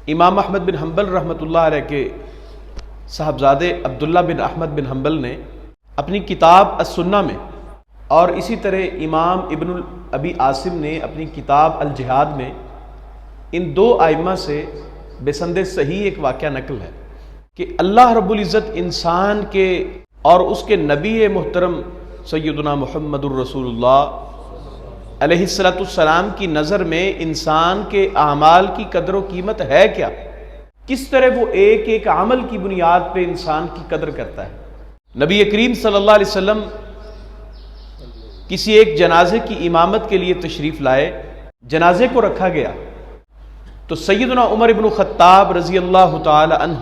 امام احمد بن حنبل رحمۃ اللہ علیہ کے صاحبزادے عبداللہ بن احمد بن حنبل نے اپنی کتاب السنہ میں، اور اسی طرح امام ابن ابی عاصم نے اپنی کتاب الجہاد میں، ان دو ائمہ سے بسند صحیح ایک واقعہ نقل ہے کہ اللہ رب العزت انسان کے اور اس کے نبی محترم سیدنا محمد الرسول اللہ علیہ السلام کی نظر میں انسان کے اعمال کی قدر و قیمت ہے کیا، کس طرح وہ ایک ایک عمل کی بنیاد پہ انسان کی قدر کرتا ہے۔ نبی کریم صلی اللہ علیہ وسلم کسی ایک جنازے کی امامت کے لیے تشریف لائے، جنازے کو رکھا گیا تو سیدنا عمر ابن خطاب رضی اللہ تعالی عنہ،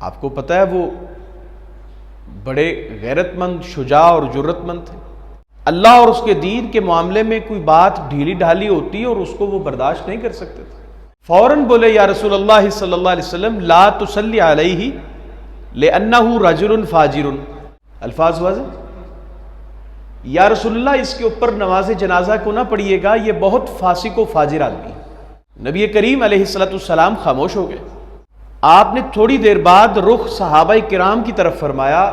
آپ کو پتہ ہے وہ بڑے غیرت مند، شجاع اور جرت مند تھے۔ اللہ اور اس کے دین کے معاملے میں کوئی بات ڈھیلی ڈھالی ہوتی اور اس کو وہ برداشت نہیں کر سکتے تھے۔ فوراً بولے یا رسول اللہ صلی اللہ علیہ وسلم لا تصلی علیہ لأنہ رجل فاجر، الفاظ واضح، یا رسول اللہ اس کے اوپر نماز جنازہ کو نہ پڑھیے گا، یہ بہت فاسق و فاجر آدمی ہے۔ نبی کریم علیہ السلام خاموش ہو گئے۔ آپ نے تھوڑی دیر بعد رخ صحابہ کرام کی طرف فرمایا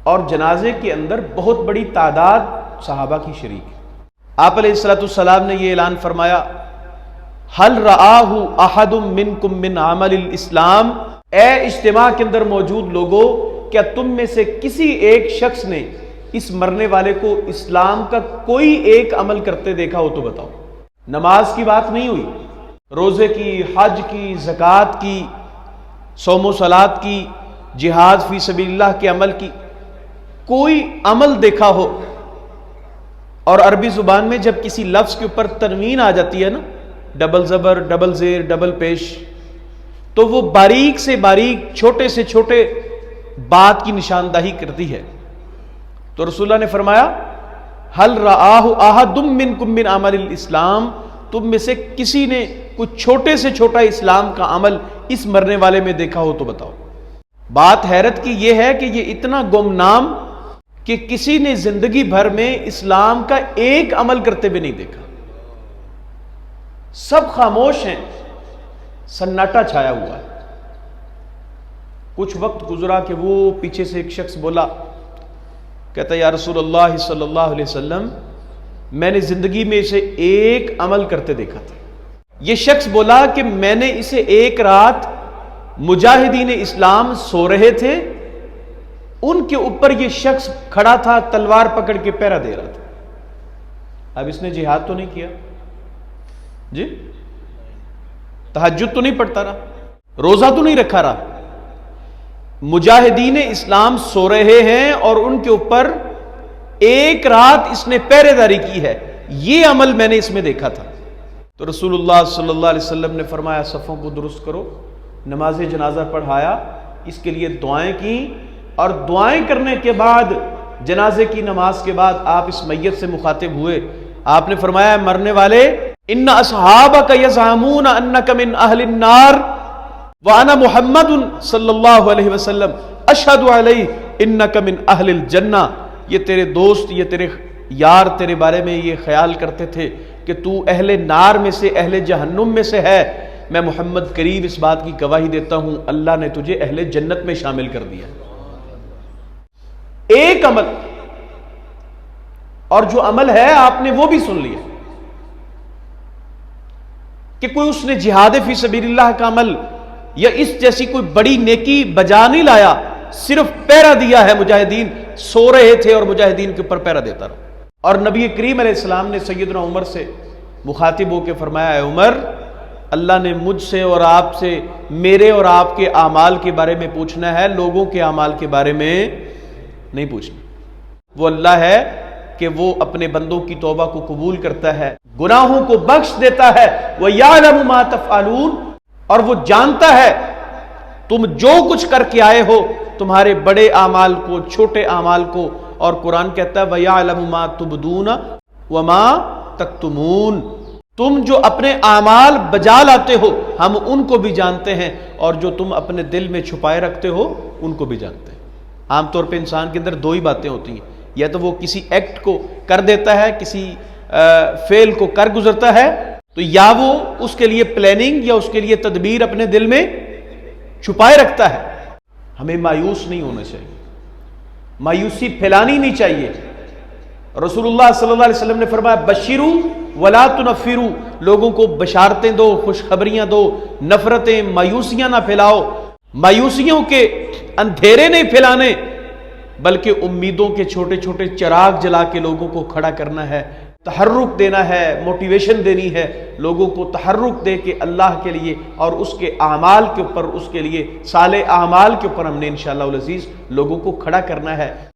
اور جنازے کے اندر بہت بڑی تعداد صحابہ کی شریک ہے۔ آپ علیہ السلام نے یہ اعلان فرمایا حل رآہ احد منکم من عمل الاسلام، اے اجتماع کے اندر موجود لوگوں، کیا تم میں سے کسی ایک شخص نے اس مرنے والے کو اسلام کا کوئی ایک عمل کرتے دیکھا ہو تو بتاؤ۔ نماز کی بات نہیں ہوئی، روزے کی، حج کی، زکوٰۃ کی، صوم و صلات کی، جہاد فی سبیل اللہ کے عمل کی، کوئی عمل دیکھا ہو۔ اور عربی زبان میں جب کسی لفظ کے اوپر تنوین آ جاتی ہے نا، ڈبل زبر، ڈبل زیر، ڈبل پیش، تو وہ باریک سے باریک، چھوٹے سے چھوٹے بات کی نشاندہی کرتی ہے۔ تو رسول اللہ نے فرمایا حل رآہ احد منکم من عمل الاسلام، تم میں سے کسی نے کچھ چھوٹے سے چھوٹا اسلام کا عمل اس مرنے والے میں دیکھا ہو تو بتاؤ۔ بات حیرت کی یہ ہے کہ یہ اتنا گمنام کہ کسی نے زندگی بھر میں اسلام کا ایک عمل کرتے بھی نہیں دیکھا، سب خاموش ہیں، سناٹا چھایا ہوا ہے۔ کچھ وقت گزرا کہ وہ پیچھے سے ایک شخص بولا، کہتا یا رسول اللہ صلی اللہ علیہ وسلم میں نے زندگی میں اسے ایک عمل کرتے دیکھا تھا۔ یہ شخص بولا کہ میں نے اسے ایک رات مجاہدین اسلام سو رہے تھے، ان کے اوپر یہ شخص کھڑا تھا، تلوار پکڑ کے پہرا دے رہا تھا۔ اب اس نے جہاد تو نہیں کیا جی، تہجد تو نہیں پڑھتا رہا، روزہ تو نہیں رکھا رہا، مجاہدین اسلام سو رہے ہیں اور ان کے اوپر ایک رات اس نے پہرے داری کی ہے، یہ عمل میں نے اس میں دیکھا تھا۔ تو رسول اللہ صلی اللہ علیہ وسلم نے فرمایا صفوں کو درست کرو، نماز جنازہ پڑھایا، اس کے لیے دعائیں کی، اور دعائیں کرنے کے بعد جنازے کی نماز کے بعد آپ اس میت سے مخاطب ہوئے۔ آپ نے فرمایا مرنے والے ان اصحابک یزعمون انک من اہل النار وانا محمد صلی اللہ علیہ وسلم اشہد علیہ انک من اہل الجنہ، یہ تیرے دوست، یہ تیرے یار تیرے بارے میں یہ خیال کرتے تھے کہ تو اہل نار میں سے، اہل جہنم میں سے ہے، میں محمد کریم اس بات کی گواہی دیتا ہوں اللہ نے تجھے اہل جنت میں شامل کر دیا۔ ایک عمل، اور جو عمل ہے آپ نے وہ بھی سن لیا کہ کوئی اس نے جہاد فی سبیل اللہ کا عمل یا اس جیسی کوئی بڑی نیکی بجا نہیں لایا، صرف پہرا دیا ہے، مجاہدین سو رہے تھے اور مجاہدین کے اوپر پہرا دیتا رہا۔ اور نبی کریم علیہ السلام نے سیدنا عمر سے مخاطب ہو کے فرمایا اے عمر، اللہ نے مجھ سے اور آپ سے میرے اور آپ کے اعمال کے بارے میں پوچھنا ہے، لوگوں کے اعمال کے بارے میں نہیں پوچھنا۔ وہ اللہ ہے کہ وہ اپنے بندوں کی توبہ کو قبول کرتا ہے، گناہوں کو بخش دیتا ہے، وَيَعْلَمُ مَا تَفْعَلُونَ، اور وہ جانتا ہے تم جو کچھ کر کے آئے ہو، تمہارے بڑے اعمال کو، چھوٹے اعمال کو، اور قرآن کہتا ہے وَيَعْلَمُ مَا تُبْدُونَ وَمَا تَكْتُمُونَ، تم جو اپنے اعمال بجا لاتے ہو ہم ان کو بھی جانتے ہیں، اور جو تم اپنے دل میں چھپائے رکھتے ہو ان کو بھی جانتے ہیں۔ عام طور پہ انسان کے اندر دو ہی باتیں ہوتی ہیں، یا تو وہ کسی ایکٹ کو کر دیتا ہے، کسی فعل کو کر گزرتا ہے، تو یا وہ اس کے لیے پلاننگ یا اس کے لیے تدبیر اپنے دل میں چھپائے رکھتا ہے. ہمیں مایوس نہیں ہونا چاہیے، مایوسی پھیلانی نہیں چاہیے. رسول اللہ صلی اللہ علیہ وسلم نے فرمایا بشروا ولا تنفروا، لوگوں کو بشارتیں دو، خوشخبریاں دو، نفرتیں مایوسیاں نہ پھیلاؤ. مایوسیوں کے اندھیرے نہیں پھیلانے، بلکہ امیدوں کے چھوٹے چھوٹے چراغ جلا کے لوگوں کو کھڑا کرنا ہے، تحرک دینا ہے، موٹیویشن دینی ہے، لوگوں کو تحرک دے کے اللہ کے لیے اور اس کے اعمال کے اوپر، اس کے لیے صالح اعمال کے اوپر ہم نے انشاءاللہ العزیز لوگوں کو کھڑا کرنا ہے.